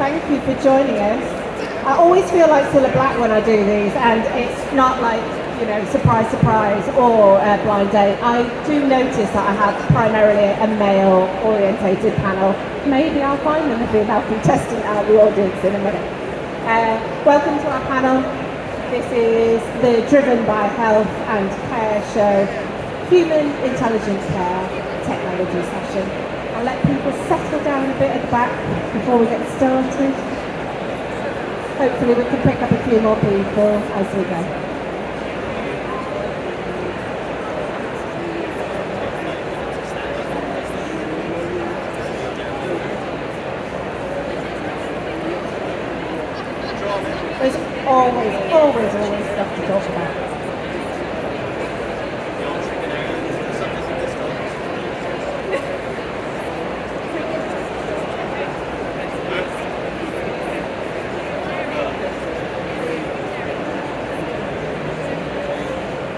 thank you for joining us. I always feel like Cilla Black when I do these, and it's not like, surprise, surprise, or a blind date. I do notice that I have primarily a male-orientated panel. Maybe I'll find them a female contestant out of the audience in a minute. Welcome to our panel. This is the Driven by Health and Care show, Human Intelligent Care Technology session. I'll let people settle down a bit at the back before we get started. Hopefully we can pick up a few more people as we go. There's always stuff to talk about.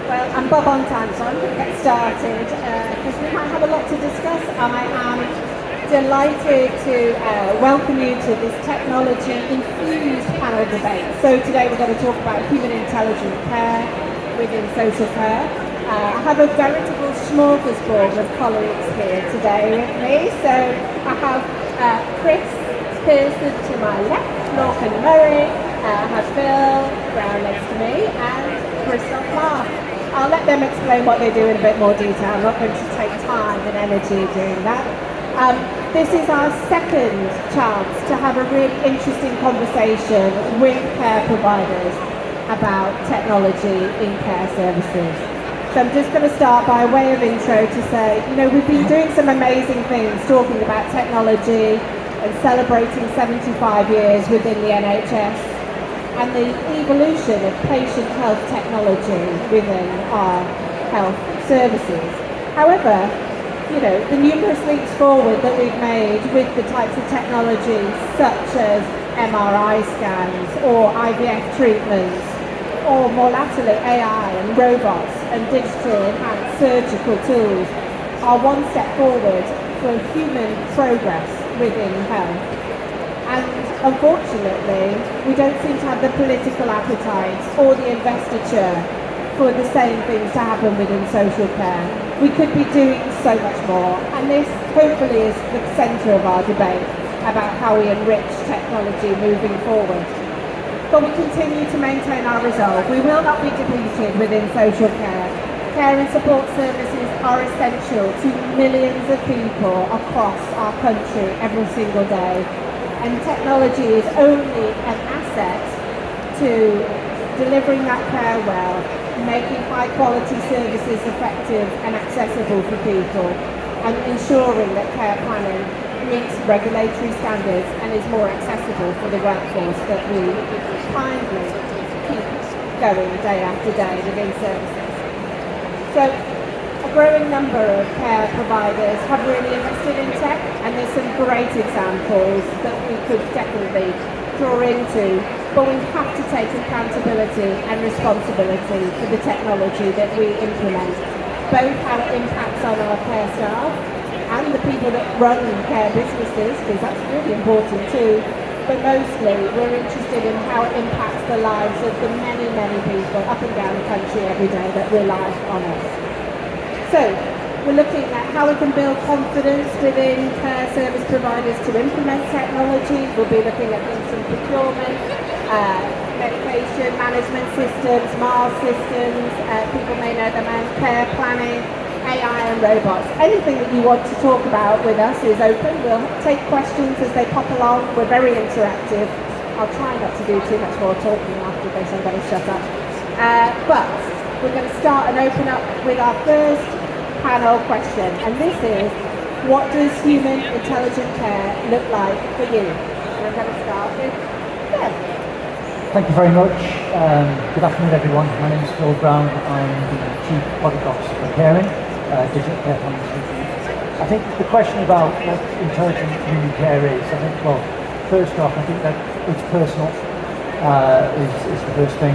Well, I'm Bob on time, so I'm going to get started because we might have a lot to discuss. I am delighted to welcome you to this technology-infused panel debate. So today we're going to talk about human intelligent care within social care. I have a veritable smorgasbord of colleagues here today with me. So I have Chris Pearson to my left, Lorcan Murray, I have Phil Brown next to me, and Christoph Mark. I'll let them explain what they do in a bit more detail. I'm not going to take time and energy doing that. This is our second chance to have a really interesting conversation with care providers about technology in care services. So I'm just going to start by way of intro to say, we've been doing some amazing things talking about technology and celebrating 75 years within the NHS and the evolution of patient health technology within our health services. However, the numerous leaps forward that we've made with the types of technologies such as MRI scans or IVF treatments, or more latterly AI and robots and digitally enhanced surgical tools are one step forward for human progress within health. And unfortunately, we don't seem to have the political appetite or the investiture for the same things to happen within social care. We could be doing so much more, and this hopefully is the centre of our debate about how we enrich technology moving forward. But we continue to maintain our resolve. We will not be defeated within social care. Care and support services are essential to millions of people across our country every single day, and technology is only an asset to delivering that care well, making high quality services effective and accessible for people, and ensuring that care planning meets regulatory standards and is more accessible for the workforce that we kindly keep going day after day within services. So a growing number of care providers have really invested in tech, and there's some great examples that we could definitely draw into, but we have to take accountability and responsibility for the technology that we implement, both how it impacts on our care staff and the people that run care businesses, because that's really important too, but mostly we're interested in how it impacts the lives of the many, many people up and down the country every day that rely on us. So we're looking at how we can build confidence within care service providers to implement technology. We'll be looking at things from procurement, medication management systems, MAR systems, people may know them as care planning, AI and robots. Anything that you want to talk about with us is open. We'll take questions as they pop along. We're very interactive. I'll try not to do too much more talking after this. I'm going to shut up. But we're going to start and open up with our first panel question, and this is, what does human intelligent care look like for you? And I'm going to start with Phil. Thank you very much. Good afternoon, everyone. My name is Phil Brown. I'm the Chief Product Officer for Caring, Digital Care Planning Solutions. I think the question about what intelligent human care is, first off, I think that it's personal is the first thing.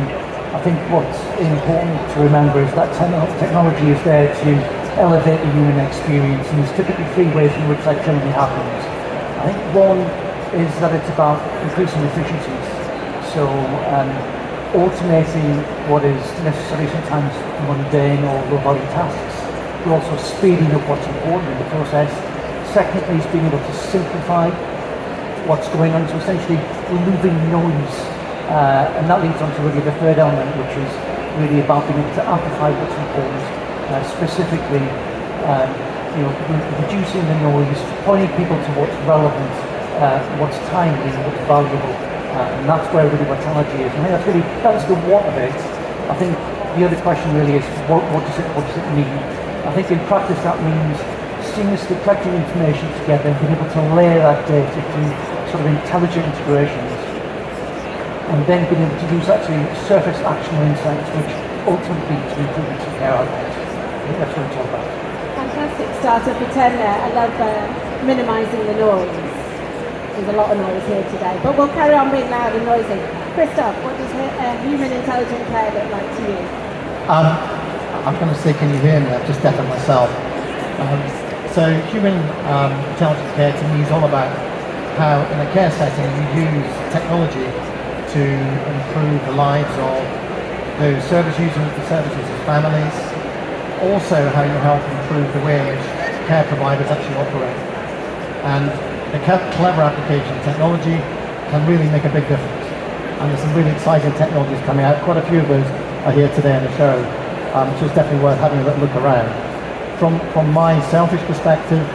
I think what's important to remember is that technology is there to elevate the human experience, and there's typically three ways in which that generally happens. I think one is that it's about increasing efficiencies. So automating what is necessarily sometimes mundane or low-value tasks, but also speeding up what's important in the process. Secondly, is being able to simplify what's going on, so essentially removing noise. And that leads on to really the third element, which is really about being able to amplify what's important, specifically reducing the noise, pointing people to what's relevant, what's timely, what's valuable. And that's where really Vitality is. I think that's the what of it. I think the other question really is what does it mean? I think in practice that means seamlessly collecting information together and being able to layer that data through sort of intelligent integrations, and then being able to use that to surface actionable insights which ultimately lead to improvements in care outcomes. I think that's what it's all about. Fantastic starter for 10 there. I love minimising the noise. There's a lot of noise here today, but we'll carry on being loud and noisy. Christoph, what does human intelligent care look like to you? I'm going to say, can you hear me? I've just deafened myself. So human intelligent care to me is all about how in a care setting you use technology to improve the lives of those service users, the service users' families, also how you help improve the way in which care providers actually operate. And the clever application of technology can really make a big difference. And there's some really exciting technologies coming out. Quite a few of those are here today on the show, so it's definitely worth having a little look around. From my selfish perspective,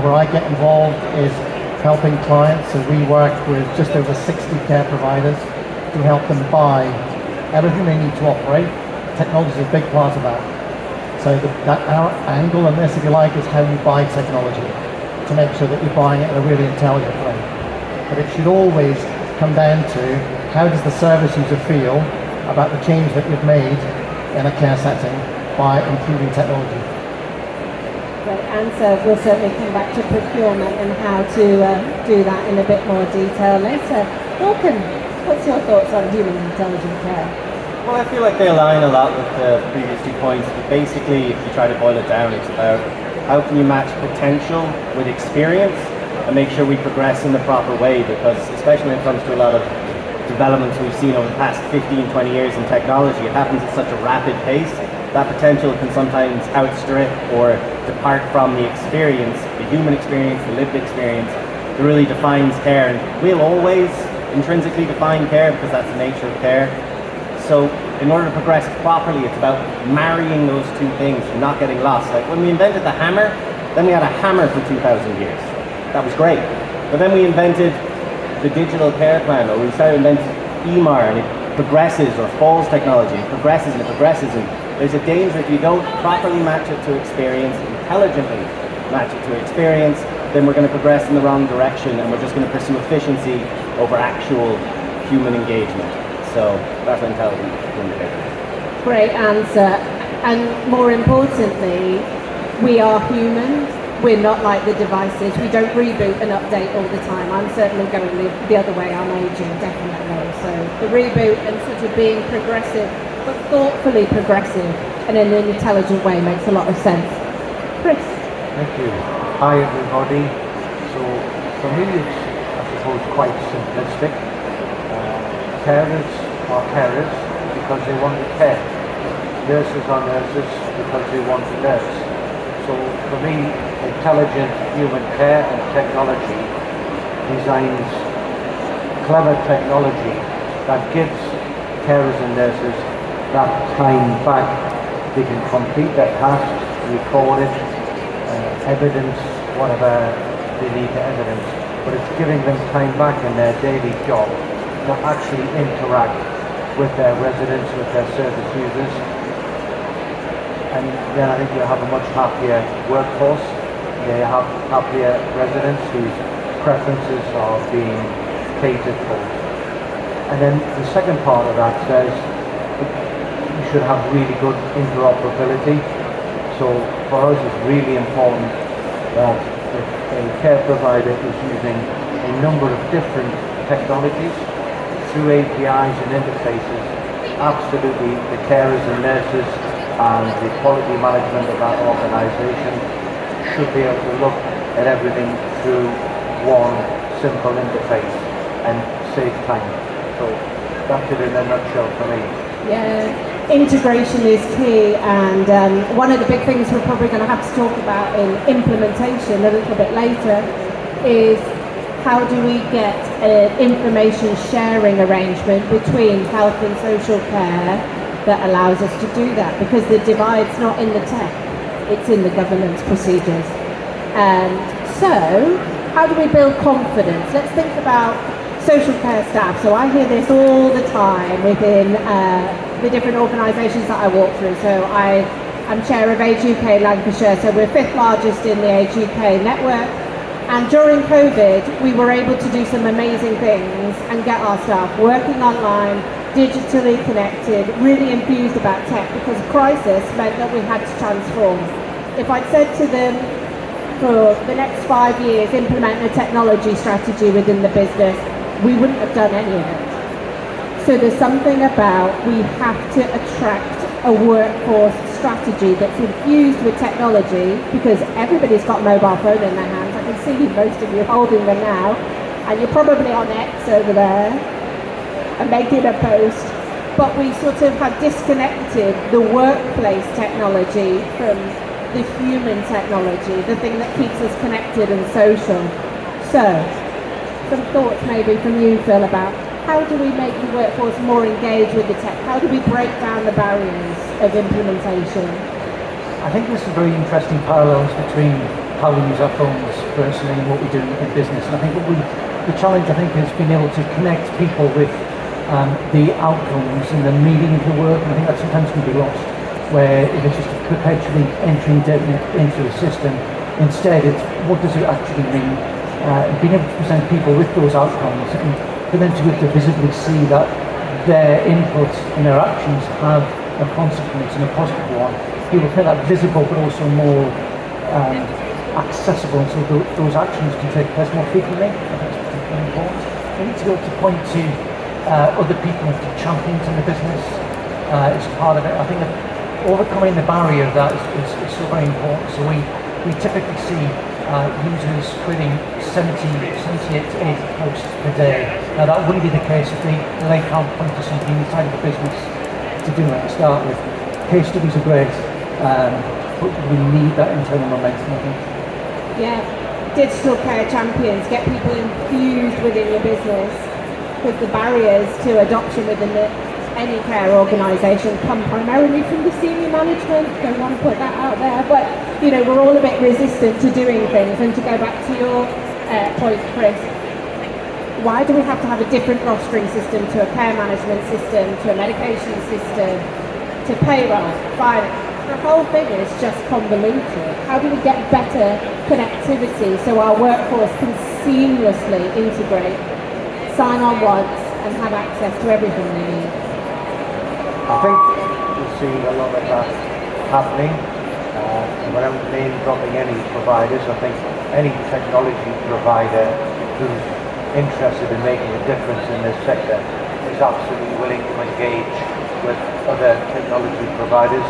where I get involved is helping clients. So we work with just over 60 care providers to help them buy everything they need to operate. Technology is a big part of that. So our angle on this, if you like, is how you buy technology to make sure that you're buying it in a really intelligent way. But it should always come down to how does the service user feel about the change that you've made in a care setting by improving technology. Great answer. We'll certainly come back to procurement and how to do that in a bit more detail later. Vulcan, what's your thoughts on human intelligent care? Well, I feel like they align a lot with the previous 2 points, but basically, if you try to boil it down, it's about how can you match potential with experience and make sure we progress in the proper way, because especially when it comes to a lot of developments we've seen over the past 15, 20 years in technology, it happens at such a rapid pace. That potential can sometimes outstrip or depart from the experience, the human experience, the lived experience that really defines care, and will always intrinsically define care because that's the nature of care. So in order to progress properly, it's about marrying those two things and not getting lost. Like when we invented the hammer, then we had a hammer for 2,000 years. That was great. But then we invented the digital care plan, or we started inventing EMR, and it progresses, or falls technology, it progresses and it progresses, and there's a danger if you don't properly match it to experience, intelligently match it to experience, then we're going to progress in the wrong direction, and we're just going to pursue efficiency over actual human engagement. So that's what intelligent communication. Great answer. And more importantly, we are human. We're not like the devices. We don't reboot and update all the time. I'm certainly going the other way. I'm aging, definitely. So the reboot and sort of being progressive, but thoughtfully progressive and in an intelligent way makes a lot of sense. Chris. Thank you. Hi everybody. So for me it's, I suppose, quite simplistic. Carers are carers because they want to care. Nurses are nurses because they want to nurse. So for me, intelligent human care and technology designs clever technology that gives carers and nurses that time back. They can complete their tasks, record it, evidence whatever they need to evidence, but it's giving them time back in their daily job to actually interact with their residents, with their service users, and then I think you'll have a much happier workforce. They have happier residents whose preferences are being catered for. And then the second part of that says you should have really good interoperability. So for us it's really important that if a care provider is using a number of different technologies through APIs and interfaces, absolutely the carers and nurses and the quality management of that organisation should be able to look at everything through one simple interface and save time. So that's it in a nutshell for me. Yeah, integration is key, and one of the big things we're probably going to have to talk about in implementation a little bit later is how do we get an information sharing arrangement between health and social care that allows us to do that, because the divide's not in the tech, it's in the governance procedures. So, how do we build confidence? Let's think about social care staff. So I hear this all the time within the different organisations that I walk through. So I'm chair of Age UK Lancashire, so we're fifth largest in the Age UK network. And during COVID, we were able to do some amazing things and get our staff working online, digitally connected, really enthused about tech, because crisis meant that we had to transform. If I'd said to them, for the next 5 years, implement a technology strategy within the business, we wouldn't have done any of it. So there's something about we have to attract a workforce strategy that's infused with technology, because everybody's got a mobile phone in their hands. I can see most of you holding them now, and you're probably on X over there and making a post. But we sort of have disconnected the workplace technology from the human technology, the thing that keeps us connected and social. So, some thoughts maybe from you, Phil, about how do we make the workforce more engaged with the tech? How do we break down the barriers of implementation? I think there's some very interesting parallels between how we use our phones personally and what we do in business. And I think the challenge, I think, has been able to connect people with the outcomes and the meaning of the work. And I think that sometimes can be lost, where if it's just perpetually entering data into a system, instead it's what does it actually mean? Being able to present people with those outcomes, and for them to be able to visibly see that their input and their actions have a consequence and a positive one. People feel that visible, but also more accessible, and so those actions can take place more frequently. I think it's particularly important. We need to be able to point to other people and champions in the business. It's part of it. I think that overcoming the barrier of that is so very important. So we typically see users creating 78 to 80 posts per day. Now that wouldn't be the case if they can't point to something inside of the business to do it to start with. Case studies are great, but we need that internal momentum, I think. Yeah, digital care champions, get people infused within your business, because the barriers to adoption within any care organisation come primarily from the senior management. Don't want to put that out there, but we're all a bit resistant to doing things. And to go back to your point, Chris, why do we have to have a different rostering system to a care management system, to a medication system, to payroll, finance? The whole thing is just convoluted. How do we get better connectivity so our workforce can seamlessly integrate, sign on once, and have access to everything they need? I think we've seen a lot of that happening. Without name dropping any providers, I think any technology provider who's interested in making a difference in this sector is absolutely willing to engage with other technology providers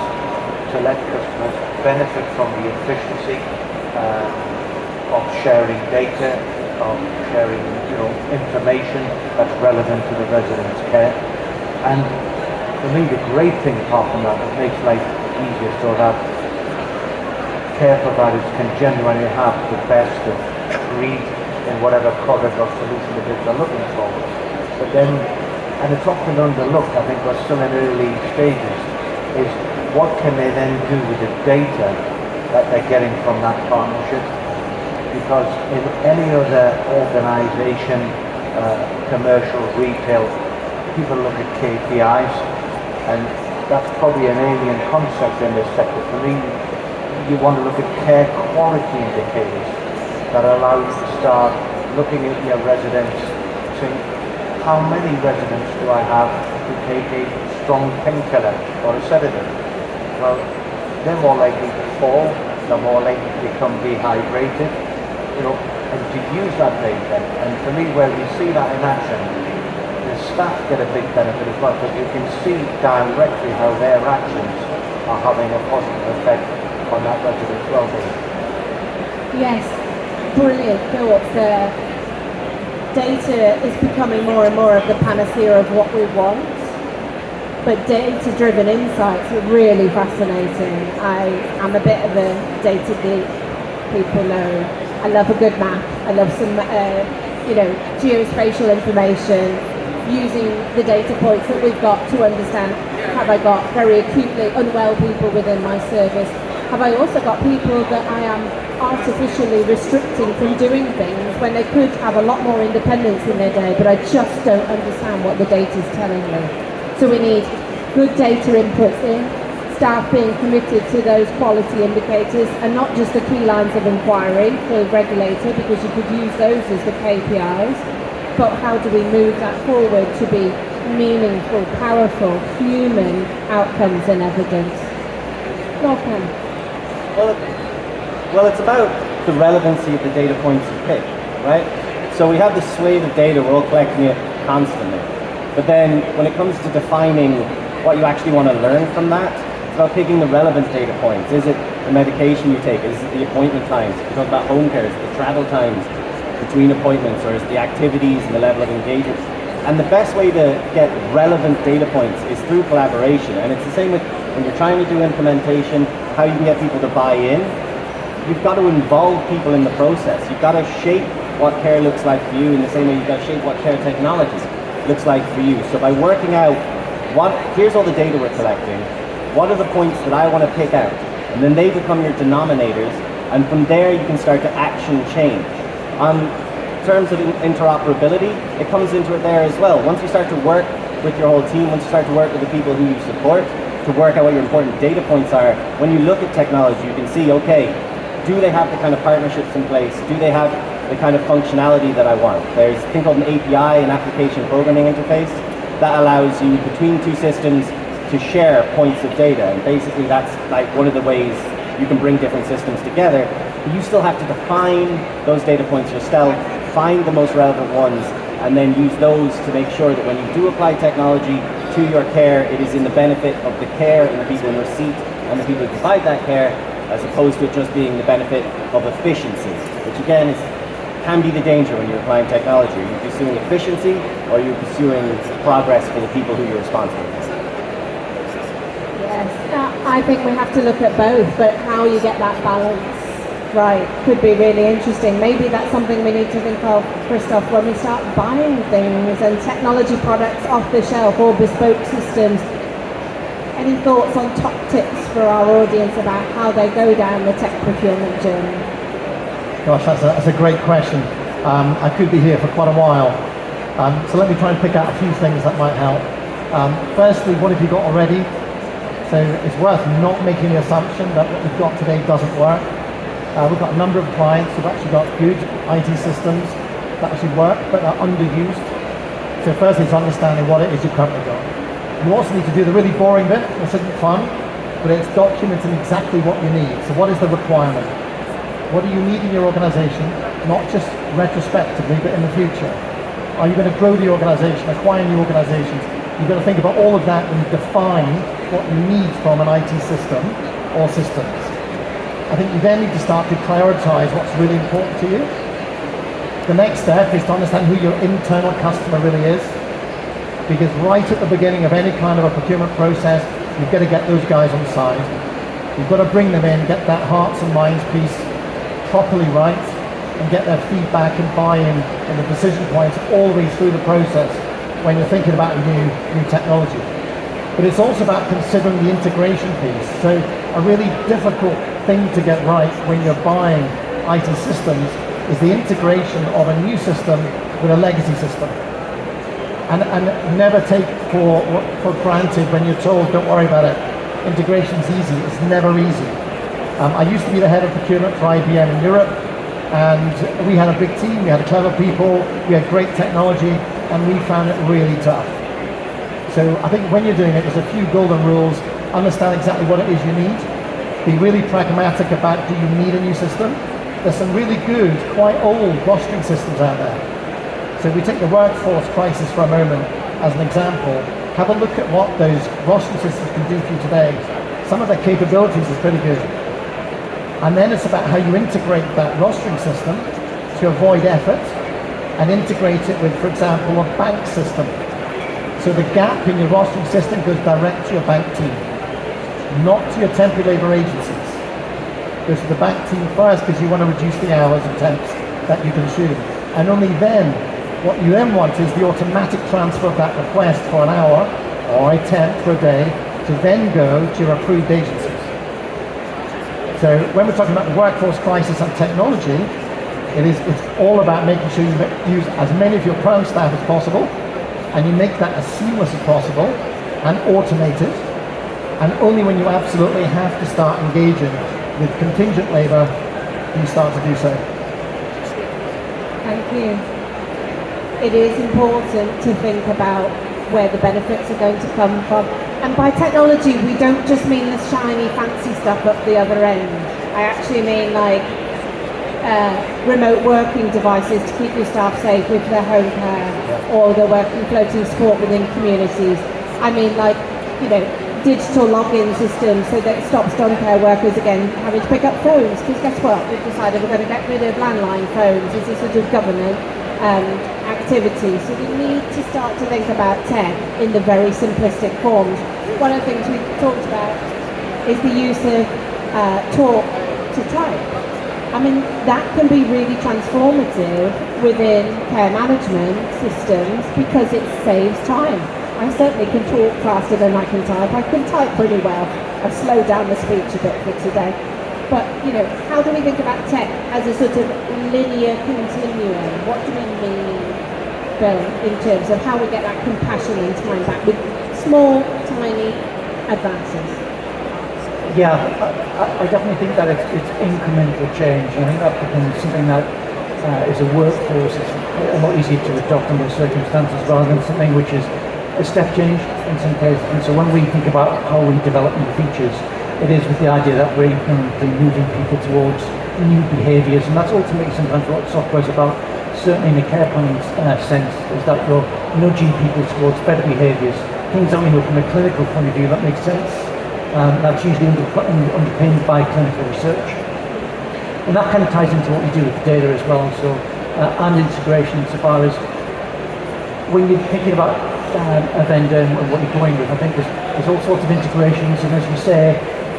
to let customers benefit from the efficiency of sharing data, of sharing information that's relevant to the resident's care. And for me, the great thing apart from that, it makes life easier so that care providers can genuinely have the best of breed in whatever product or solution it is they're looking for. But then, and it's often overlooked, I think we're still in early stages, is what can they then do with the data that they're getting from that partnership? Because in any other organisation, commercial, retail, people look at KPIs, and that's probably an alien concept in this sector. For me, you want to look at care quality indicators that allow you to start looking at your residents, saying, how many residents do I have who take a strong painkiller or a sedative? Well, they're more likely to fall, they're more likely to become dehydrated, and to use that data. And for me, where we see that in action, the staff get a big benefit as well, because you can see directly how their actions are having a positive effect on that resident's well-being. Yes, brilliant thoughts there. data is becoming more and more of the panacea of what we want, but data-driven insights are really fascinating. I am a bit of a data geek. People know I love a good map. I love some, geospatial information, using the data points that we've got to understand, have I got very acutely unwell people within my service? Have I also got people that I am artificially restricting from doing things when they could have a lot more independence in their day, but I just don't understand what the data is telling me? So we need good data inputs in, staff being committed to those quality indicators, and not just the key lines of inquiry for the regulator, because you could use those as the KPIs, but how do we move that forward to be meaningful, powerful, human outcomes and evidence? Welcome. Well, it's about the relevancy of the data points you pick, right? So we have this swathe of data, we're all collecting it constantly. But then when it comes to defining what you actually want to learn from that, it's about picking the relevant data points. Is it the medication you take? Is it the appointment times? If you talk about home care, is it the travel times between appointments, or is it the activities and the level of engagement? And the best way to get relevant data points is through collaboration. And it's the same with when you're trying to do implementation, how you can get people to buy in. You've got to involve people in the process. You've got to shape what care looks like for you in the same way you've got to shape what care technology looks like for you. So by working out here's all the data we're collecting, what are the points that I want to pick out? And then they become your denominators, and from there you can start to action change. In terms of interoperability, it comes into it there as well. Once you start to work with your whole team, once you start to work with the people who you support, to work out what your important data points are, when you look at technology, you can see, okay, do they have the kind of partnerships in place? Do they have the kind of functionality that I want? There's a thing called an API, an application programming interface, that allows you between two systems to share points of data. And basically that's like one of the ways you can bring different systems together. But you still have to define those data points yourself, find the most relevant ones, and then use those to make sure that when you do apply technology to your care, it is in the benefit of the care and the people in receipt and the people who provide that care, as opposed to it just being the benefit of efficiency, which again can be the danger when you're applying technology. Are you pursuing efficiency, or are you pursuing progress for the people who you're responsible for? Yes, I think we have to look at both, but how you get that balance right could be really interesting. Maybe that's something we need to think of, Christoph, when we start buying things and technology products off the shelf or bespoke systems. Any thoughts on top tips for our audience about how they go down the tech procurement journey? Gosh, that's a great question. I could be here for quite a while. So let me try and pick out a few things that might help. Firstly, what have you got already? So it's worth not making the assumption that what we've got today doesn't work. We've got a number of clients who've actually got good IT systems that actually work, but are underused. So firstly, it's understanding what it is you've currently got. You also need to do the really boring bit, which isn't fun, but it's documenting exactly what you need. So what is the requirement? What do you need in your organization, not just retrospectively, but in the future? Are you going to grow the organization, acquire new organizations? You've got to think about all of that when you define what you need from an IT system or systems. I think you then need to start to prioritize what's really important to you. The next step is to understand who your internal customer really is, because right at the beginning of any kind of a procurement process, you've got to get those guys on side. You've got to bring them in, get that hearts and minds piece properly right, and get their feedback and buy-in and the decision points all the way through the process when you're thinking about new technology. But it's also about considering the integration piece. So a really difficult thing to get right when you're buying IT systems is the integration of a new system with a legacy system. And never take for granted when you're told, don't worry about it, integration's easy. It's never easy. I used to be the head of procurement for IBM in Europe, and we had a big team, we had clever people, we had great technology, and we found it really tough. So I think when you're doing it, there's a few golden rules. Understand exactly what it is you need. Be really pragmatic about, do you need a new system? There's some really good, quite old rostering systems out there. So if we take the workforce crisis for a moment as an example, have a look at what those rostering systems can do for you today. Some of their capabilities is pretty good. And then it's about how you integrate that rostering system to avoid effort and integrate it with, for example, a bank system. So the gap in your rostering system goes direct to your bank team, not to your temporary labour agencies. Goes to the bank team first because you want to reduce the hours of temps that you consume. And only then, what you then want is the automatic transfer of that request for an hour or a temp for a day to then go to your approved agencies. So when we're talking about the workforce crisis and technology, it's all about making sure you use as many of your perm staff as possible, and you make that as seamless as possible and automate it. And only when you absolutely have to start engaging with contingent labour do you start to do so. Thank you. It is important to think about where the benefits are going to come from. And by technology, we don't just mean the shiny, fancy stuff up the other end. I actually mean like remote working devices to keep your staff safe with their home care, or the working floating support within communities. I mean, like, you know, digital login systems so that it stops dom care workers again having to pick up phones, because guess what, we've decided we're going to get rid of landline phones as a sort of government activity. So we need to start to think about tech in the very simplistic forms. One of the things we talked about is the use of talk to type. I mean, that can be really transformative within care management systems because it saves time. I certainly can talk faster than I can type. I can type pretty well. I've slowed down the speech a bit for today. But, you know, how do we think about tech as a sort of linear continuum? What do we mean, Bill, in terms of how we get that compassion and time back with small, tiny advances? Yeah, I definitely think that it's incremental change. I think that becomes something that is a workforce. It's a lot easier to adopt under circumstances rather than something which is a step change in some cases. And so when we think about how we develop new features, it is with the idea that we're incrementally moving people towards new behaviours, and that's ultimately sometimes what software is about. Certainly in a care planning sense, is that you're nudging people towards better behaviours, things that we know from a clinical point of view that make sense. That's usually underpinned by clinical research. And that kind of ties into what we do with data as well, so, and integration insofar as when you're thinking about a vendor and what you're going with, I think there's all sorts of integrations, and as you say,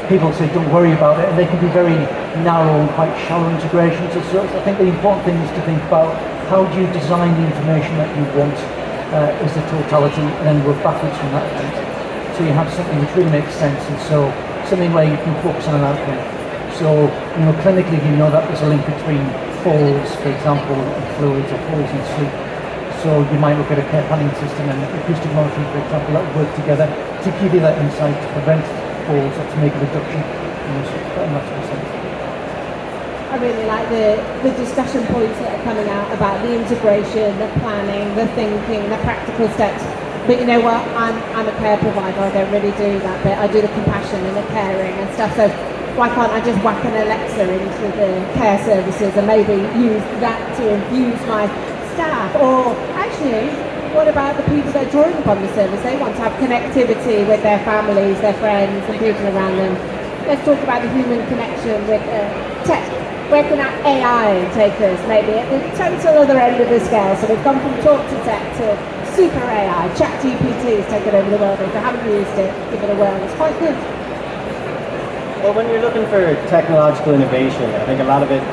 people say don't worry about it, and they can be very narrow and quite shallow integrations. So I think the important thing is to think about how do you design the information that you want as the totality, and then work backwards from that point. So you have something which really makes sense, and so something where you can focus on an outcome. So, you know, clinically you know that there's a link between falls, for example, and fluids, or falls and sleep. So you might look at a care planning system and acoustic monitoring, for example, that would work together to give you that insight to prevent falls or to make a reduction in those in that sort of sense. I really like the discussion points that are coming out about the integration, the planning, the thinking, the practical steps. But you know what, I'm a care provider, I don't really do that bit. I do the compassion and the caring and stuff, so why can't I just whack an Alexa into the care services and maybe use that to infuse my staff? Or actually, what about the people that are drawing upon the service? They want to have connectivity with their families, their friends and people around them. Let's talk about the human connection with tech. Where can that AI take us? Maybe at the total other end of the scale. So we've gone from talk to tech to super AI. ChatGPT has taken over the world. If you haven't used it, give it a whirl. It's quite good. Well, when you're looking for technological innovation, I think a lot of it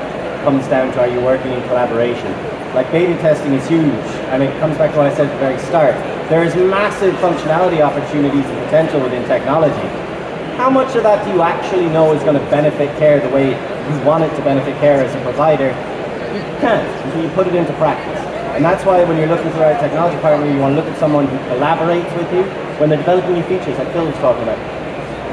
comes down to are you working in collaboration. Like beta testing is huge, and it comes back to what I said at the very start. There is massive functionality opportunities and potential within technology. How much of that do you actually know is going to benefit care the way you want it to benefit care as a provider? You can't until you put it into practice. And that's why when you're looking for a technology partner, you want to look at someone who collaborates with you when they're developing new features, like Phil was talking about.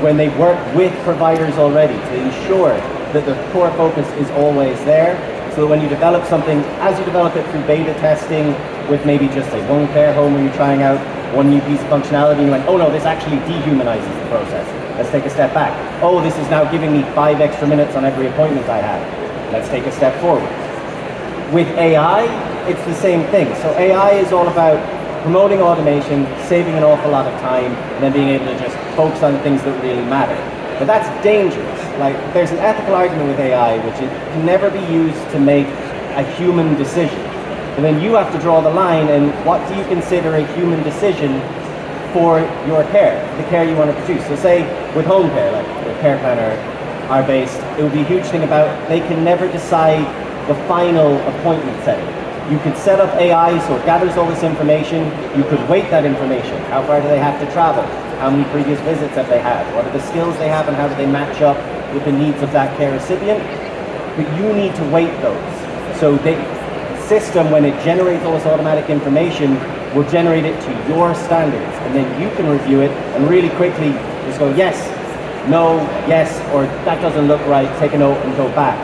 When they work with providers already to ensure that the core focus is always there, so that when you develop something, as you develop it through beta testing with maybe just say one care home where you're trying out one new piece of functionality, and you're like, oh no, this actually dehumanizes the process. Let's take a step back. Oh, this is now giving me 5 extra minutes on every appointment I have. Let's take a step forward. With AI, it's the same thing. So AI is all about promoting automation, saving an awful lot of time, and then being able to just focus on the things that really matter. But that's dangerous. Like, there's an ethical argument with AI, which it can never be used to make a human decision. And then you have to draw the line, and what do you consider a human decision for your care, the care you want to produce. So say with home care, like the care planner are based, it would be a huge thing about they can never decide the final appointment setting. You could set up AI so it gathers all this information, you could weight that information. How far do they have to travel? How many previous visits have they had? What are the skills they have and how do they match up with the needs of that care recipient? But you need to weight those. So the system, when it generates all this automatic information, will generate it to your standards, and then you can review it and really quickly just go yes, no, yes, or that doesn't look right, take a note and go back.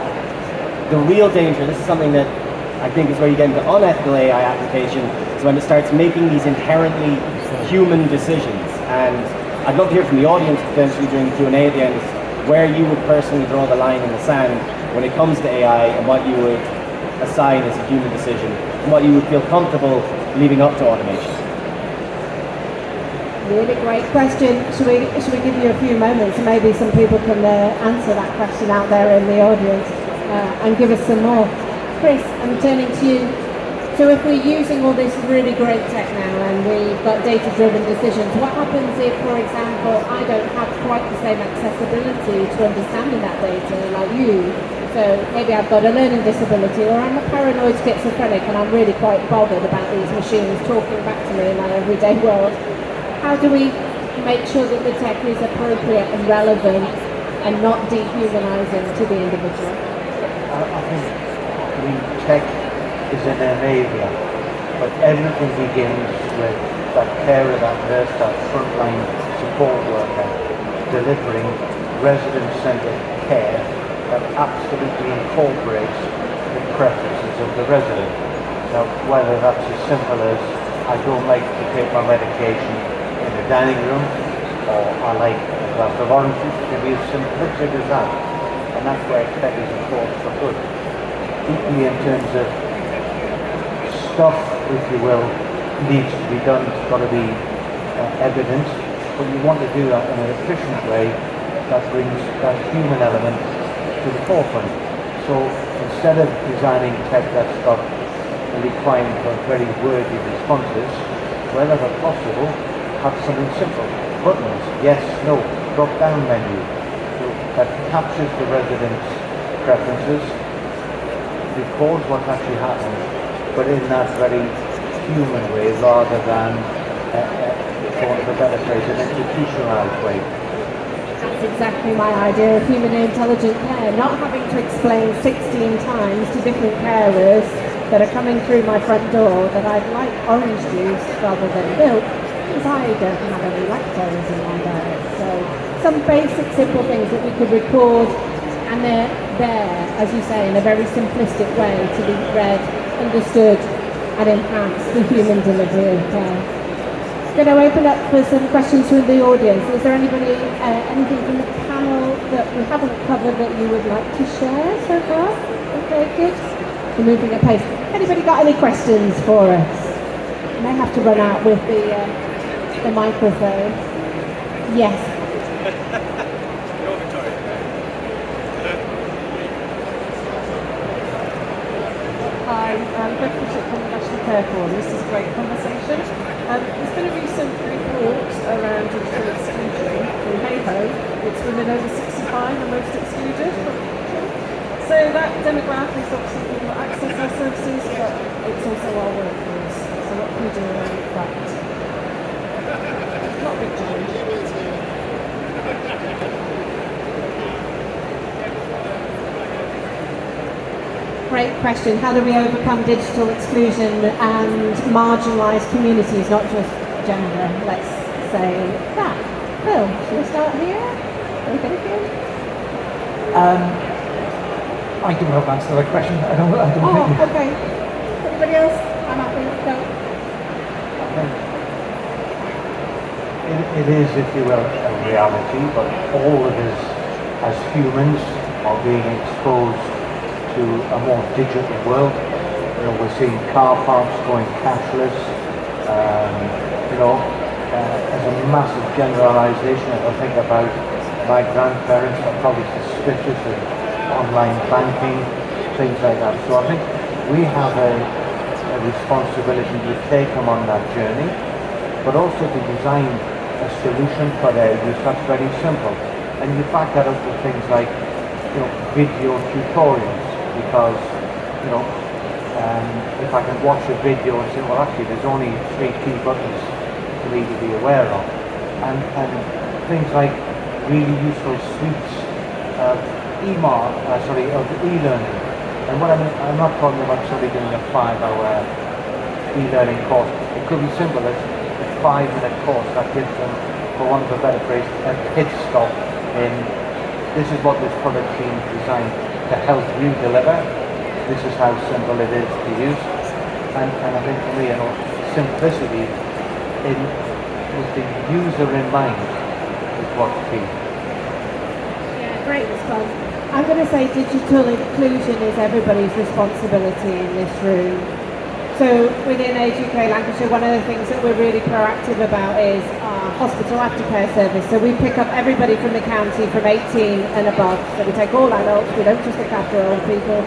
The real danger, this is something that I think is where you get into unethical AI application, is when it starts making these inherently human decisions. And I'd love to hear from the audience potentially during the Q&A at the end, where you would personally draw the line in the sand when it comes to AI, and what you would assign as a human decision, and what you would feel comfortable leading up to automation. Really great question. Should we give you a few moments? Maybe some people can answer that question out there in the audience and give us some more. Chris, I'm turning to you. So if we're using all this really great tech now and we've got data-driven decisions, what happens if, for example, I don't have quite the same accessibility to understanding that data like you? So maybe I've got a learning disability, or I'm a paranoid schizophrenic and I'm really quite bothered about these machines talking back to me in my everyday world. How do we make sure that the tech is appropriate and relevant and not dehumanizing to the individual? I think tech is an enabler, but everything begins with that carer, that nurse, that frontline support worker delivering resident-centered care that absolutely incorporates the preferences of the resident. Now, whether that's as simple as I don't like to take my medication in the dining room, or I like a glass of orange juice, it can be as simplistic as that. And that's where tech is a force for good. Equally in terms of stuff, if you will, needs to be done, it's got to be evident, but you want to do that in an efficient way that brings that human element to the forefront. So instead of designing tech that's got a requirement for very wordy responses, wherever possible, have something simple. Buttons, yes, no, drop down menu. So that captures the resident's preferences, records what's actually happened, but in that very human way rather than, for want of a better phrase, an institutionalized way. That's exactly my idea of human intelligent care, not having to explain 16 times to different carers that are coming through my front door that I'd like orange juice rather than milk, because I don't have any lactose in my diet. So some basic simple things that we could record, and they're there, as you say, in a very simplistic way to be read, understood, and enhance the human delivery of care. Going to open up for some questions from the audience. Is there anybody, anything from the panel that we haven't covered that you would like to share so far? Okay, good. We're moving at pace. Anybody got any questions for us? I may have to run out with the microphone. Yes. Hi, I'm Becky Bishop from the National Care Forum. This is a great conversation. There's been a recent report around digital exclusion in HAYHO. It's women over 65 are most excluded. So that demographic is obviously people that access our services, but it's also our workforce. So what can we do around that? Not a big challenge. Great question. How do we overcome digital exclusion and marginalised communities, not just gender? Let's say that. Phil, should we start here? Anybody here? I can help answer that question. I don't Oh, think okay. Anybody else? I'm happy. Go. It is, if you will, a reality, but all of us as humans are being exposed to a more digital world. You know, we're seeing car parks going cashless. As a massive generalization, if I think about my grandparents are probably suspicious of online banking, things like that. So I think we have a responsibility to take them on that journey, but also to design a solution for their use that's very simple. And you back that up with things like, video tutorials, because, if I can watch a video and say, well, actually, there's only 3 key buttons for me to be aware of, and things like really useful suites of e-learning. And what I'm not talking about somebody doing a 5-hour e-learning course. It could be simple as a 5-minute course that gives them, for want of a better phrase, a pit stop in this is what this product team designed to help you deliver. This is how simple it is to use. And I think for me, simplicity with the user in mind is what's key. Yeah, great response. I'm going to say digital inclusion is everybody's responsibility in this room. So within Age UK Lancashire, one of the things that we're really proactive about is our hospital aftercare service. So we pick up everybody from the county from 18 and above. So we take all adults, we don't just look after old people.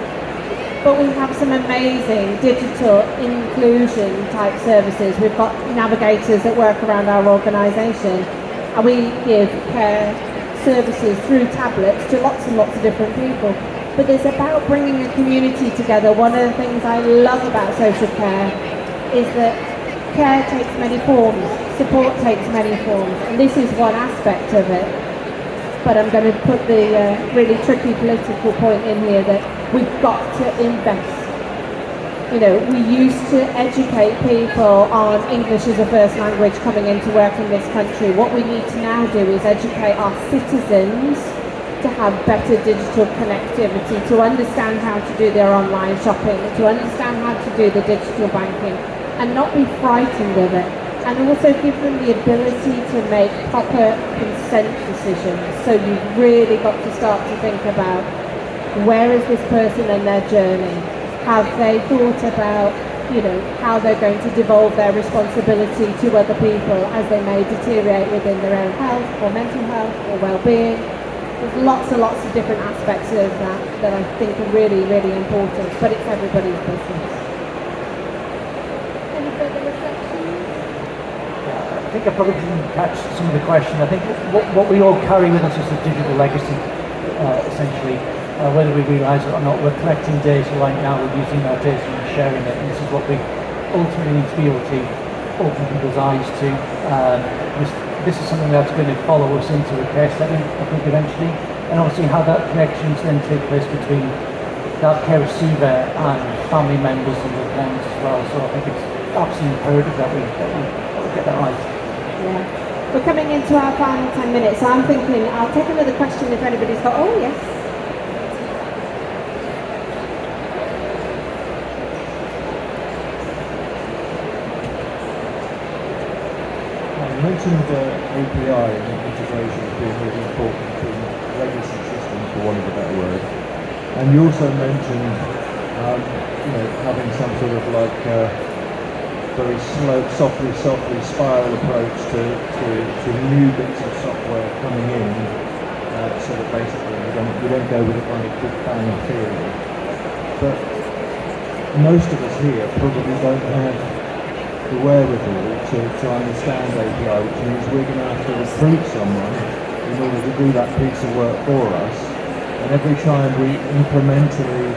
But we have some amazing digital inclusion type services. We've got navigators that work around our organisation, and we give care services through tablets to lots and lots of different people. But it's about bringing a community together. One of the things I love about social care is that care takes many forms, support takes many forms, and this is one aspect of it. But I'm going to put the really tricky political point in here that we've got to invest. We used to educate people on English as a first language coming into work in this country. What we need to now do is educate our citizens to have better digital connectivity, to understand how to do their online shopping, to understand how to do the digital banking, and not be frightened of it. And also give them the ability to make proper consent decisions. So you've really got to start to think about, where is this person and their journey? Have they thought about, how they're going to devolve their responsibility to other people as they may deteriorate within their own health or mental health or well-being? There's lots and lots of different aspects of that I think are really, really important, but it's everybody's business. Any further reflections? I think I probably didn't catch some of the question. I think what we all carry with us is a digital legacy, essentially. Whether we realise it or not, we're collecting data right now, we're using our data and sharing it, and this is what we ultimately need to be able to open people's eyes to. This is something that's going to follow us into a care setting, I think, eventually, and obviously how that connections then take place between that care receiver and family members and loved ones as well. So I think it's absolutely imperative that we get that right. Yeah. We're coming into our final 10 minutes, so I'm thinking I'll take another question if anybody's got, oh yes. You mentioned API and integration as being really important between legacy systems, for want of a better word. And you also mentioned, having some sort of very slow, softly spiral approach to new bits of software coming in, so that basically you don't go with a kind of big bang theory. But most of us here probably don't have the wherewithal to understand API, which means we're going to have to recruit someone in order to do that piece of work for us. And every time we incrementally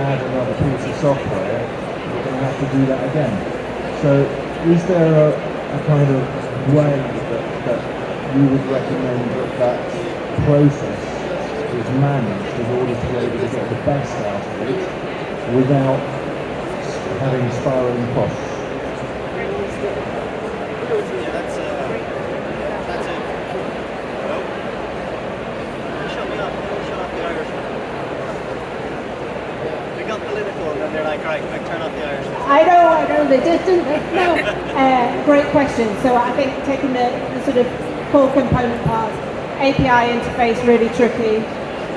add another piece of software, we're going to have to do that again. So is there a kind of way that you would recommend that process is managed in order to be able to get the best out of it without having spiraling costs? I know, they did, didn't they? No, great question. So I think taking the sort of core component part, API interface really tricky.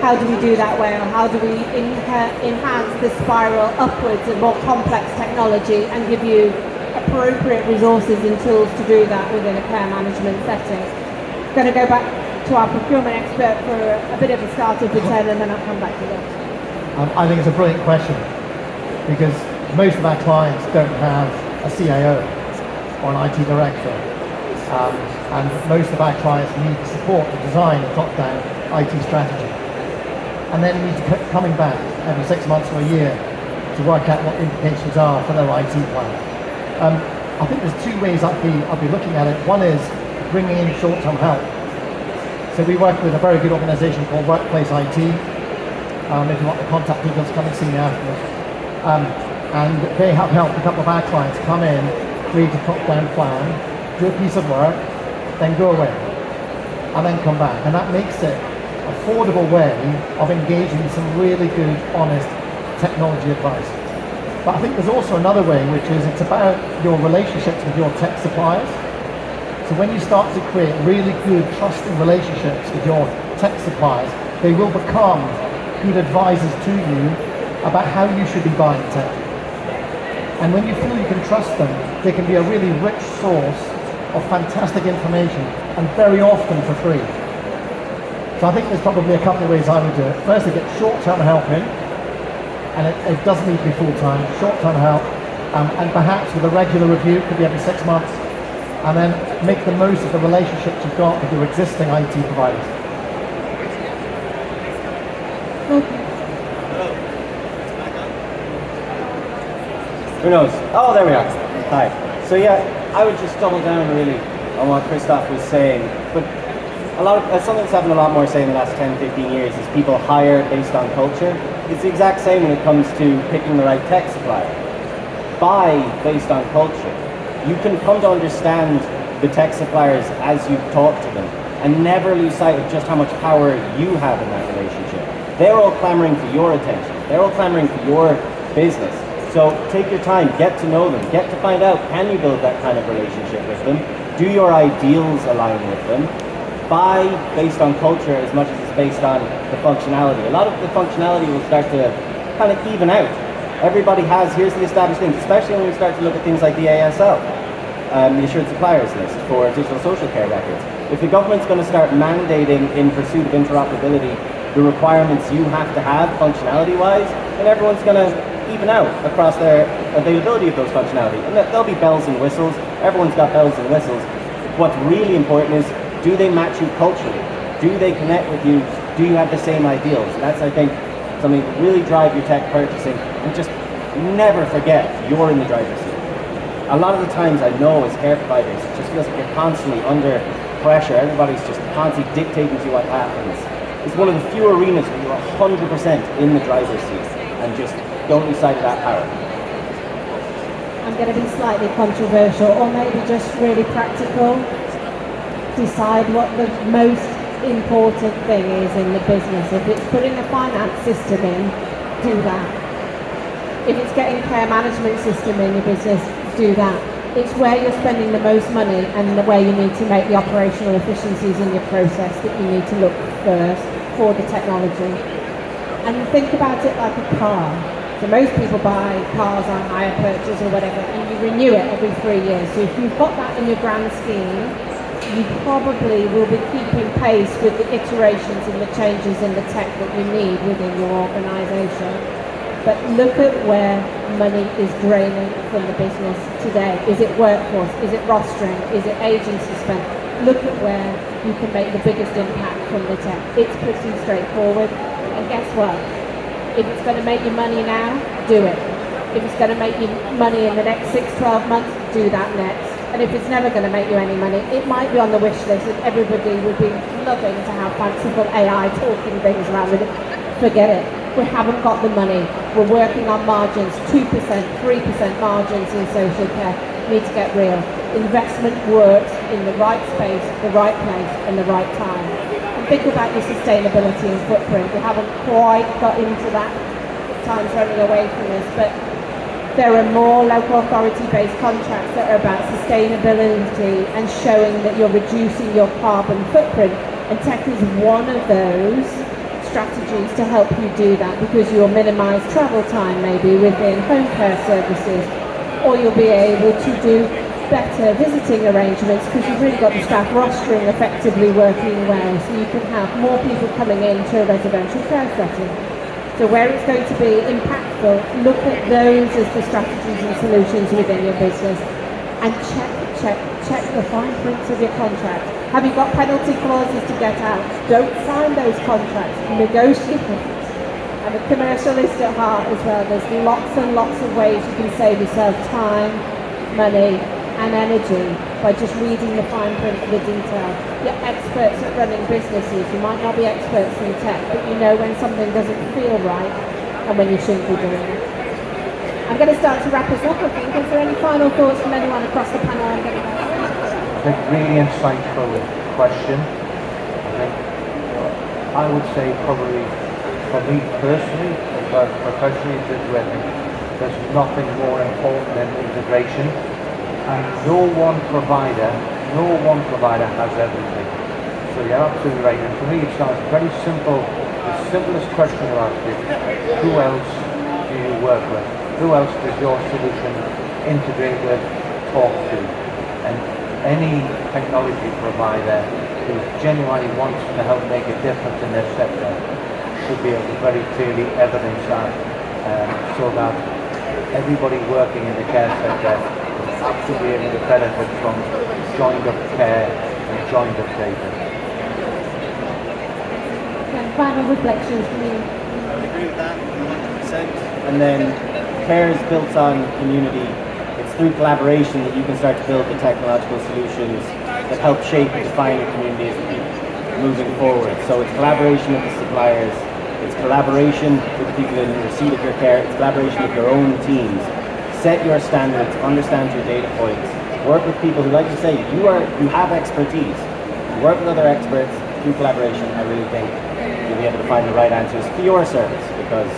How do we do that well? How do we enhance the spiral upwards of more complex technology and give you appropriate resources and tools to do that within a care management setting? I'm going to go back to our procurement expert for a bit of a starter return, and then I'll come back to that. I think it's a brilliant question, because most of our clients don't have a CIO or an IT director. And most of our clients need to support the design of top-down IT strategy. And then need to keep coming back every 6 months or a year to work out what the implications are for their IT plan. I think there's two ways I'll be looking at it. One is bringing in short-term help. So we work with a very good organisation called Workplace IT. If you want the contact details, come and see me afterwards. And they have helped a couple of our clients come in, create a top-down plan, do a piece of work, then go away, and then come back. And that makes it an affordable way of engaging in some really good, honest technology advice. But I think there's also another way, which is it's about your relationships with your tech suppliers. So when you start to create really good, trusting relationships with your tech suppliers, they will become good advisors to you about how you should be buying tech. And when you feel you can trust them, they can be a really rich source of fantastic information, and very often for free. So I think there's probably a couple of ways I would do it. Firstly, get short-term help in, and it doesn't need to be full-time, short-term help, and perhaps with a regular review, could be every 6 months, and then make the most of the relationships you've got with your existing IT providers. Who knows? Oh, there we are. Hi. So yeah, I would just double down really on what Christoph was saying. But something that's happened a lot more, say, in the last 10, 15 years is people hire based on culture. It's the exact same when it comes to picking the right tech supplier. Buy based on culture. You can come to understand the tech suppliers as you talk to them, and never lose sight of just how much power you have in that relationship. They're all clamoring for your attention. They're all clamoring for your business. So take your time, get to know them, get to find out, can you build that kind of relationship with them? Do your ideals align with them? Buy based on culture as much as it's based on the functionality. A lot of the functionality will start to kind of even out. Everybody here's the established things, especially when we start to look at things like the ASL, the Assured Suppliers List for digital social care records. If the government's going to start mandating in pursuit of interoperability the requirements you have to have functionality-wise, then everyone's going to even out across their availability of those functionality. And there'll be bells and whistles. Everyone's got bells and whistles. What's really important is, do they match you culturally? Do they connect with you? Do you have the same ideals? And that's, I think, something that really drive your tech purchasing. And just never forget, you're in the driver's seat. A lot of the times I know as care providers, it just feels like you're constantly under pressure. Everybody's just constantly dictating to you what happens. It's one of the few arenas where you're 100% in the driver's seat and just don't lose sight of that power. I'm going to be slightly controversial, or maybe just really practical. Decide what the most important thing is in the business. If it's putting a finance system in, do that. If it's getting a care management system in your business, do that. It's where you're spending the most money and where you need to make the operational efficiencies in your process that you need to look first for the technology. And think about it like a car. So most people buy cars on hire purchase or whatever, and you renew it every 3 years. So if you've got that in your grand scheme, you probably will be keeping pace with the iterations and the changes in the tech that you need within your organisation. But look at where money is draining from the business today. Is it workforce? Is it rostering? Is it agency spend? Look at where you can make the biggest impact from the tech. It's pretty straightforward. And guess what? If it's going to make you money now, do it. If it's going to make you money in the next 6-12 months, do that next. And if it's never going to make you any money, it might be on the wish list and everybody would be loving to have fanciful AI talking things around with it. Forget it. We haven't got the money. We're working on margins, 2%, 3% margins in social care. We need to get real. Investment works in the right space, the right place, and the right time. And think about your sustainability and footprint. We haven't quite got into that. Time's running away from us, but there are more local authority-based contracts that are about sustainability and showing that you're reducing your carbon footprint. And tech is one of those strategies to help you do that, because you'll minimise travel time maybe within home care services, or you'll be able to do better visiting arrangements because you've really got the staff rostering effectively working well, so you can have more people coming into a residential care setting. So where it's going to be impactful, look at those as the strategies and solutions within your business, and check the fine prints of your contract. Have you got penalty clauses to get out? Don't sign those contracts, negotiate them. I'm a commercialist at heart as well. There's lots and lots of ways you can save yourself time, money, and energy by just reading the fine print of the detail. You're experts at running businesses. You might not be experts in tech, but you know when something doesn't feel right and when you shouldn't be doing it. I'm going to start to wrap us up, I think. Is there any final thoughts from anyone across the panel? I'm going to go. I think really insightful question. I think I would say probably for me personally, as well as professionally, I think there's nothing more important than integration. And no one provider has everything. So you're absolutely right. And for me, it sounds very simple. The simplest question to ask is, who else do you work with? Who else does your solution integrate with, talk to? And any technology provider who genuinely wants to help make a difference in their sector should be able to very clearly evidence that, so that everybody working in the care sector is absolutely able to benefit from joined up care and joined up data. And final reflections from you. I agree with that 100%. And then care is built on community. It's through collaboration that you can start to build the technological solutions that help shape and define your community as you keep moving forward. So it's collaboration with the suppliers, it's collaboration with the people in receipt of your care, it's collaboration with your own teams. Set your standards, understand your data points, work with people who, like you say, you have expertise. You work with other experts through collaboration. I really think you'll be able to find the right answers for your service, because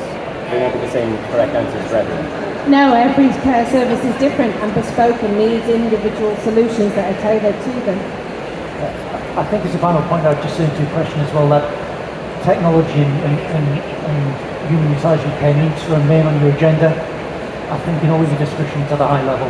they won't be the same correct answers for everyone. No, every care service is different and bespoke and needs individual solutions that are tailored to them. I think as a final point, I'd just say to your question as well, that technology and human utilization care needs to remain on your agenda. I think in all your discussions at a high level,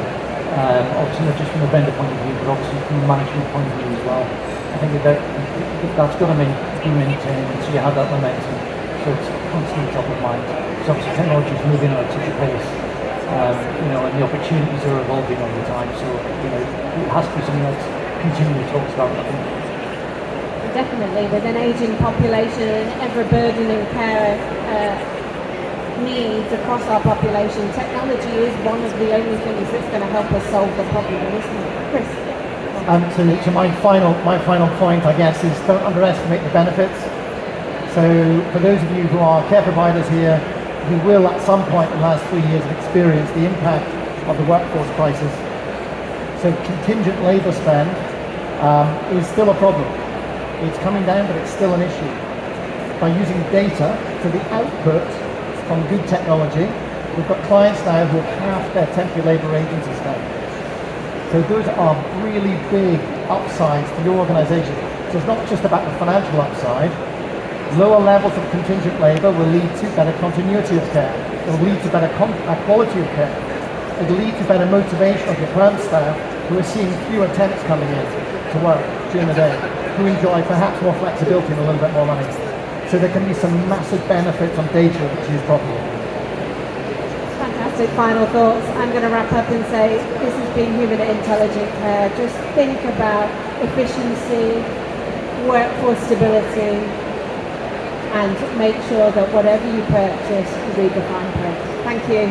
obviously not just from a vendor point of view, but obviously from a management point of view as well. I think that's going to be maintained, so you have that momentum, so it's constantly top of mind. So obviously technology is moving at such a pace, and the opportunities are evolving all the time, so it has to be something that's continually talked about, I think. Definitely, with an ageing population and ever-burdening care needs across our population, technology is one of the only things that's going to help us solve the problem, isn't it? Chris? So my final point, I guess, is don't underestimate the benefits. So for those of you who are care providers here, who will at some point in the last 3 years have experienced the impact of the workforce crisis, so contingent labour spend is still a problem. It's coming down, but it's still an issue. By using data to the output from good technology, we've got clients now who have half their temporary labour agencies now. So those are really big upsides to your organisation. So it's not just about the financial upside. Lower levels of contingent labour will lead to better continuity of care. It will lead to better quality of care. It will lead to better motivation of your plant staff, who are seeing fewer temps coming in to work during the day, who enjoy perhaps more flexibility and a little bit more money. So there can be some massive benefits on data which is properly. Fantastic final thoughts. I'm going to wrap up and say this has been Human Intelligent Care. Just think about efficiency, workforce stability, and make sure that whatever you purchase, you read the fine print. Thank you.